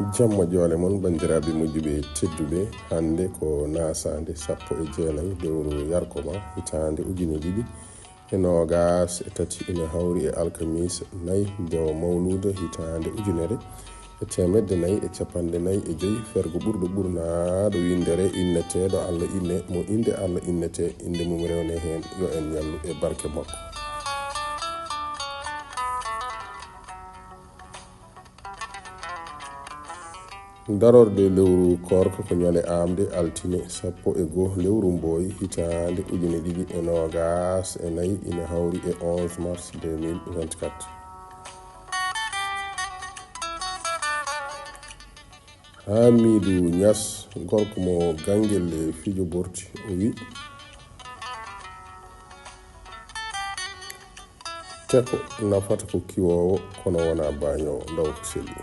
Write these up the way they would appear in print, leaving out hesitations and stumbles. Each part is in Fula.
Jamma jole mon bandiraɓe moƴƴuɓe tedduɓe hande ko nasande 19 lewru yarkoma hitande ujune ɗiɗi e nogas e tati ina hawri e alkamisa 4 ndew mawluda hitande ujunere e temedde 4 e capanɗe 4 e joyi fergo ɓurɗo ɓurnaɗo windere inneteɗo Allah inne mo inde Allah innete inde mum rewne hen yo en ñallu e barke makko. darorde lewru korko ko ñale amde altine 11 lewru mboyi hitande ujune ɗiɗi e nogas e 4 ina hawri e 11 mars 2024. Hamidou Niass gorko mo Ganguel fijo Borti o wi teko nafata ko kiwowo kono wona bañowo ndaw ko selli.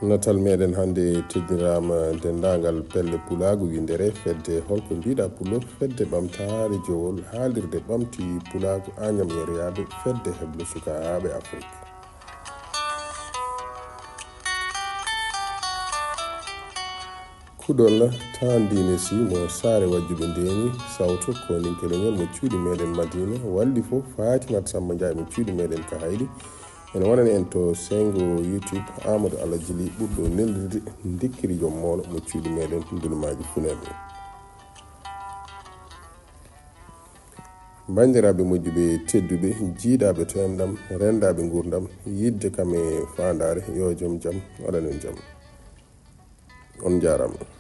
natal meɗen hande teddirama dendagal pelle pulagu windere fedde holko mbiɗa pulo fedde ɓamtare jowol haalirde ɓamti pulagu agnam yereyaɓe fedde heblo sukaɓe Afrique. kuɗol tandine si mo saare wajjuɓe ndeni sawto ko ninkelengel mo cuuɗi meɗen Madina walli fo Fatimata Samba Ndiaye mo cuuɗi meɗen ka haydi ene wonani en to sengo YouTube Amadou Allah Djili ɓurɗo neldude dikkiri joom mawɗo mo cuuɗi meɗen dulmaji funeɓe. bandiraɓe moƴƴuɓe tedduɓe jiidaɓe to enɗam rendaɓe gurdam yidde kam e fandare yo joom jaam waɗanen jaam on jarama.